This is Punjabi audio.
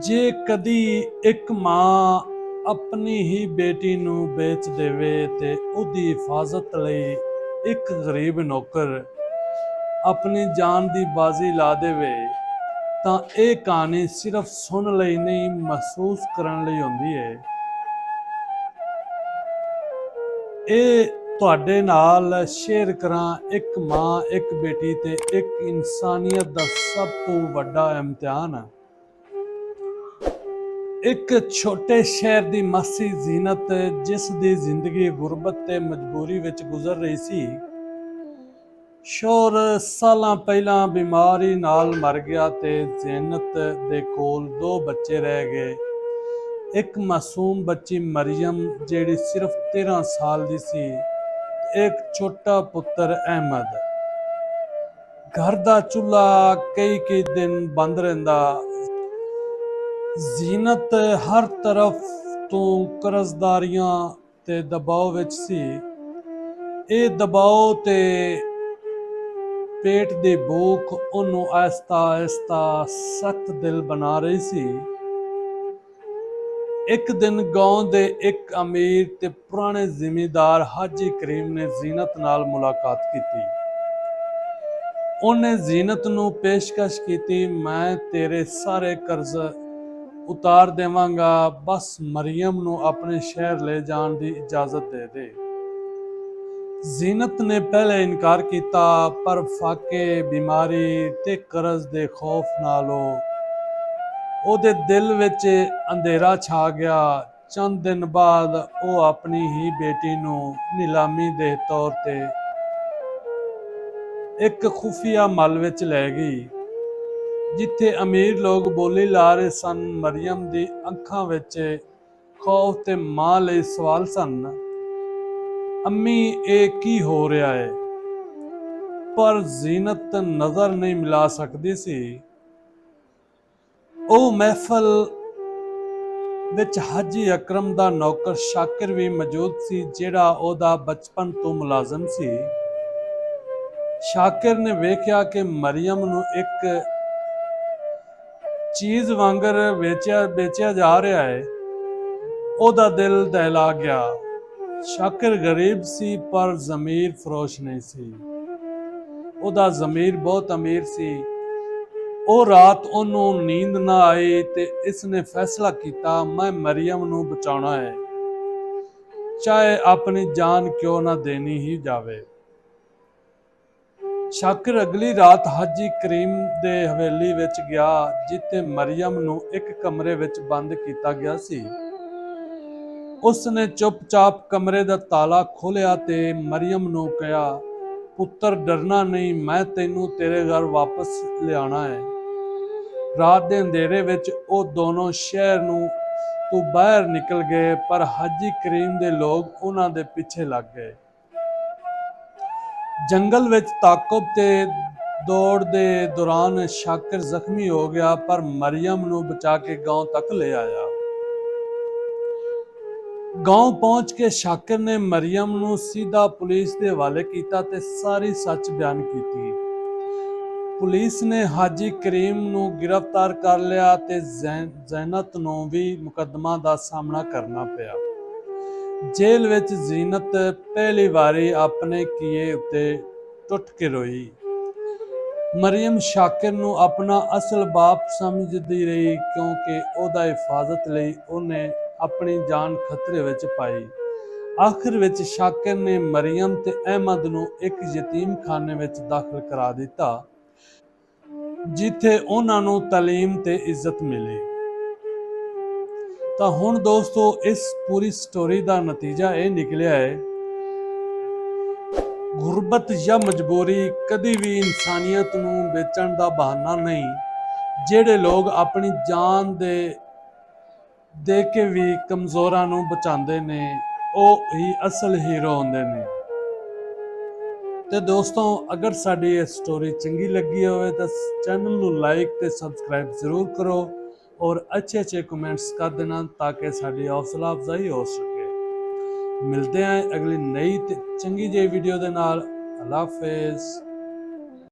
ਜੇ ਕਦੀ ਇੱਕ ਮਾਂ ਆਪਣੀ ਹੀ ਬੇਟੀ ਨੂੰ ਵੇਚ ਦੇਵੇ ਤੇ ਉਹਦੀ ਹਿਫਾਜ਼ਤ ਲਈ ਇੱਕ ਗਰੀਬ ਨੌਕਰ ਆਪਣੀ ਜਾਨ ਦੀ ਬਾਜ਼ੀ ਲਾ ਦੇਵੇ ਤਾਂ ਇਹ ਕਹਾਣੀ ਸਿਰਫ ਸੁਣ ਲਈ ਨਹੀਂ, ਮਹਿਸੂਸ ਕਰਨ ਲਈ ਹੁੰਦੀ ਹੈ। ਇਹ ਤੁਹਾਡੇ ਨਾਲ ਸ਼ੇਅਰ ਕਰਾਂ ਇੱਕ ਮਾਂ, ਇੱਕ ਬੇਟੀ ਤੇ ਇੱਕ ਇਨਸਾਨੀਅਤ ਦਾ ਸਭ ਤੋਂ ਵੱਡਾ ਇਮਤਿਹਾਨ। ਇੱਕ ਛੋਟੇ ਸ਼ਹਿਰ ਦੀ ਮਾਸੀ ਜ਼ੀਨਤ, ਜਿਸ ਦੀ ਜ਼ਿੰਦਗੀ ਗੁਰਬਤ ਤੇ ਮਜਬੂਰੀ ਵਿੱਚ ਗੁਜ਼ਰ ਰਹੀ ਸੀ। ਸ਼ੌਹਰ ਸਾਲਾਂ ਪਹਿਲਾਂ ਬਿਮਾਰੀ ਨਾਲ ਮਰ ਗਿਆ ਤੇ ਜ਼ੀਨਤ ਦੇ ਕੋਲ 2 ਬੱਚੇ ਰਹਿ ਗਏ। ਇੱਕ ਮਾਸੂਮ ਬੱਚੀ ਮਰੀਮ ਜਿਹੜੀ ਸਿਰਫ 13 ਸਾਲ ਦੀ ਸੀ, ਇੱਕ ਛੋਟਾ ਪੁੱਤਰ ਅਹਿਮਦ। ਘਰ ਦਾ ਚੁੱਲ੍ਹਾ ਕਈ ਦਿਨ ਬੰਦ ਰਹਿੰਦਾ। ਜ਼ੀਨਤ ਹਰ ਤਰਫ ਤੋਂ ਕਰਜ਼ਦਾਰੀਆਂ ਤੇ ਦਬਾਅ ਵਿੱਚ ਸੀ। ਇਹ ਦਬਾਅ ਤੇ ਪੇਟ ਦੀ ਭੁੱਖ ਉਹਨੂੰ ਆਹਿਸਤਾ ਆਹਿਸਤਾ ਸਖਤ ਦਿਲ ਬਣਾ ਰਹੀ ਸੀ। ਇੱਕ ਦਿਨ ਗਾਉਂ ਦੇ ਇੱਕ ਅਮੀਰ ਤੇ ਪੁਰਾਣੇ ਜ਼ਿਮੀਂਦਾਰ ਹਾਜੀ ਕਰੀਮ ਨੇ ਜ਼ੀਨਤ ਨਾਲ ਮੁਲਾਕਾਤ ਕੀਤੀ। ਉਹਨੇ ਜ਼ੀਨਤ ਨੂੰ ਪੇਸ਼ਕਸ਼ ਕੀਤੀ, ਮੈਂ ਤੇਰੇ ਸਾਰੇ ਕਰਜ਼ ਉਤਾਰ ਦੇਵਾਂਗਾ, ਬਸ ਮਰੀਮ ਨੂੰ ਆਪਣੇ ਸ਼ਹਿਰ ਲੈ ਜਾਣ ਦੀ ਇਜਾਜ਼ਤ ਦੇ ਦੇ। ਜ਼ੀਨਤ ਨੇ ਪਹਿਲੇ ਇਨਕਾਰ ਕੀਤਾ, ਪਰ ਫਾਕੇ, ਬਿਮਾਰੀ ਤੇ ਕਰਜ਼ ਦੇ ਖੌਫ ਨਾਲੋਂ ਉਹਦੇ ਦਿਲ ਵਿੱਚ ਅੰਧੇਰਾ ਛਾ ਗਿਆ। ਚੰਦ ਦਿਨ ਬਾਅਦ ਉਹ ਆਪਣੀ ਹੀ ਬੇਟੀ ਨੂੰ ਨਿਲਾਮੀ ਦੇ ਤੌਰ ਤੇ ਇੱਕ ਖੁਫੀਆ ਮੱਲ ਵਿੱਚ ਲੈ ਗਈ, ਜਿੱਥੇ ਅਮੀਰ ਲੋਕ ਬੋਲੀ ਲਾ ਰਹੇ ਸਨ। ਮਰੀਮ ਦੀ ਅੱਖਾਂ ਵਿੱਚ ਖੌਫ ਤੇ ਮਾਂ ਲਈ ਸਵਾਲ ਸਨ, ਅੰਮੀ ਇਹ ਕੀ ਹੋ ਰਿਹਾ ਹੈ? ਪਰ ਜ਼ੀਨਤ ਨਜ਼ਰ ਨਹੀਂ ਮਿਲਾ ਸਕਦੀ ਸੀ। ਉਹ ਮਹਿਫਲ ਵਿੱਚ ਹਾਜੀ ਅਕਰਮ ਦਾ ਨੌਕਰ ਸ਼ਾਕਿਰ ਵੀ ਮੌਜੂਦ ਸੀ, ਜਿਹੜਾ ਉਹਦਾ ਬਚਪਨ ਤੋਂ ਮੁਲਾਜ਼ਮ ਸੀ। ਸ਼ਾਕਿਰ ਨੇ ਵੇਖਿਆ ਕਿ ਮਰੀਮ ਨੂੰ ਇੱਕ ਚੀਜ਼ ਵਾਂਗਰ ਵੇਚਿਆ ਜਾ ਰਿਹਾ ਹੈ। ਉਹਦਾ ਦਿਲ ਦਹਿਲਾ ਗਿਆ। ਸ਼ਾਕਿਰ ਗਰੀਬ ਸੀ, ਪਰ ਜ਼ਮੀਰ ਫਰੋਸ਼ ਨਹੀਂ ਸੀ। ਉਹਦਾ ਜ਼ਮੀਰ ਬਹੁਤ ਅਮੀਰ ਸੀ। ਉਹ ਰਾਤ ਉਹਨੂੰ ਨੀਂਦ ਨਾ ਆਈ ਤੇ ਇਸਨੇ ਫੈਸਲਾ ਕੀਤਾ, ਮੈਂ ਮਰੀਮ ਨੂੰ ਬਚਾਉਣਾ ਹੈ, ਚਾਹੇ ਆਪਣੀ ਜਾਨ ਕਿਉਂ ਨਾ ਦੇਣੀ ਹੀ ਜਾਵੇ। ਸ਼ਾਕਿਰ ਅਗਲੀ ਰਾਤ ਹਾਜੀ ਕਰੀਮ ਦੇ ਹਵੇਲੀ ਵਿੱਚ ਗਿਆ, ਜਿੱਥੇ ਮਰੀਮ ਨੂੰ ਇੱਕ ਕਮਰੇ ਵਿੱਚ ਬੰਦ ਕੀਤਾ ਗਿਆ ਸੀ। ਉਸਨੇ ਚੁੱਪਚਾਪ ਕਮਰੇ ਦਾ ਤਾਲਾ ਖੋਲ੍ਹਿਆ ਤੇ ਮਰੀਮ ਨੂੰ ਕਿਹਾ, ਪੁੱਤਰ ਡਰਨਾ ਨਹੀਂ, ਮੈਂ ਤੈਨੂੰ ਤੇਰੇ ਘਰ ਵਾਪਸ ਲਿਆਉਣਾ ਹੈ। ਰਾਤ ਦੇ ਅੰਧੇਰੇ ਵਿੱਚ ਉਹ ਦੋਨੋਂ ਸ਼ਹਿਰ ਤੋਂ ਬਾਹਰ ਨਿਕਲ ਗਏ, ਪਰ ਹਾਜੀ ਕਰੀਮ ਦੇ ਲੋਕ ਉਹਨਾਂ ਦੇ ਪਿੱਛੇ ਲੱਗ ਗਏ। ਜੰਗਲ ਵਿੱਚ ਤਾਕਬ ਤੇ ਦੌੜ ਦੇ ਦੌਰਾਨ ਸ਼ਾਕਿਰ ਜ਼ਖਮੀ ਹੋ ਗਿਆ, ਪਰ ਮਰੀਮ ਨੂੰ ਬਚਾ ਕੇ ਗਾਂਵ ਤੱਕ ਲੈ ਆਇਆ। ਗਾਂਵ ਪਹੁੰਚ ਕੇ ਸ਼ਾਕਿਰ ਨੇ ਮਰੀਮ ਨੂੰ ਸਿੱਧਾ ਪੁਲਿਸ ਦੇ ਹਵਾਲੇ ਕੀਤਾ ਤੇ ਸਾਰੀ ਸੱਚ ਬਿਆਨ ਕੀਤੀ। ਪੁਲਿਸ ਨੇ ਹਾਜੀ ਕਰੀਮ ਨੂੰ ਗ੍ਰਿਫਤਾਰ ਕਰ ਲਿਆ ਤੇ ਜ਼ੀਨਤ ਨੂੰ ਵੀ ਮੁਕੱਦਮਾ ਦਾ ਸਾਹਮਣਾ ਕਰਨਾ ਪਿਆ। ਜੇਲ੍ਹ ਵਿੱਚ ਜ਼ੀਨਤ ਪਹਿਲੀ ਵਾਰੀ ਆਪਣੇ ਕੀਏ ਉੱਤੇ ਟੁੱਟ ਕੇ ਰੋਈ। ਮਰੀਮ ਸ਼ਾਕਿਰ ਨੂੰ ਆਪਣਾ ਅਸਲ ਬਾਪ ਸਮਝਦੀ ਰਹੀ, ਕਿਉਂਕਿ ਉਹਦਾ ਹਿਫਾਜ਼ਤ ਲਈ ਉਹਨੇ ਆਪਣੀ ਜਾਨ ਖਤਰੇ ਵਿੱਚ ਪਾਈ। ਆਖਿਰ ਵਿੱਚ ਸ਼ਾਕਿਰ ਨੇ ਮਰੀਮ ਤੇ ਅਹਿਮਦ ਨੂੰ ਇੱਕ ਯਤੀਮਖਾਨੇ ਵਿੱਚ ਦਾਖਲ ਕਰਾ ਦਿੱਤਾ, ਜਿੱਥੇ ਉਹਨਾਂ ਨੂੰ ਤਾਲੀਮ ਤੇ ਇੱਜ਼ਤ ਮਿਲੀ। ਤਾਂ ਹੁਣ ਦੋਸਤੋ, ਇਸ ਪੂਰੀ ਸਟੋਰੀ ਦਾ ਨਤੀਜਾ ਇਹ ਨਿਕਲਿਆ ਹੈ, ਗੁਰਬਤ ਜਾਂ ਮਜਬੂਰੀ ਕਦੀ ਵੀ ਇਨਸਾਨੀਅਤ ਨੂੰ ਵੇਚਣ ਦਾ ਬਹਾਨਾ ਨਹੀਂ। ਜਿਹੜੇ ਲੋਕ ਆਪਣੀ ਜਾਨ ਦੇ ਕੇ ਵੀ ਕਮਜ਼ੋਰਾਂ ਨੂੰ ਬਚਾਉਂਦੇ ਨੇ, ਉਹ ਹੀ ਅਸਲ ਹੀਰੋ ਹੁੰਦੇ ਨੇ। ਤੇ ਦੋਸਤੋ, ਅਗਰ ਸਾਡੀ ਇਹ ਸਟੋਰੀ ਚੰਗੀ ਲੱਗੀ ਹੋਵੇ ਤਾਂ ਚੈਨਲ ਨੂੰ ਲਾਈਕ ਤੇ ਸਬਸਕ੍ਰਾਈਬ ਜ਼ਰੂਰ ਕਰੋ ਔਰ ਅੱਛੇ ਕਮੈਂਟਸ ਕਰ ਦੇਣਾ, ਤਾਂ ਕਿ ਸਾਡੀ ਹੌਸਲਾ ਅਫਜ਼ਾਈ ਹੋ ਸਕੇ। ਮਿਲਦੇ ਹਾਂ ਅਗਲੀ ਨਈ ਤੇ ਚੰਗੀ ਜਿਹੀ ਵੀਡੀਓ ਦੇ ਨਾਲ। ਅੱਲਾ ਹਾਫਿਜ਼।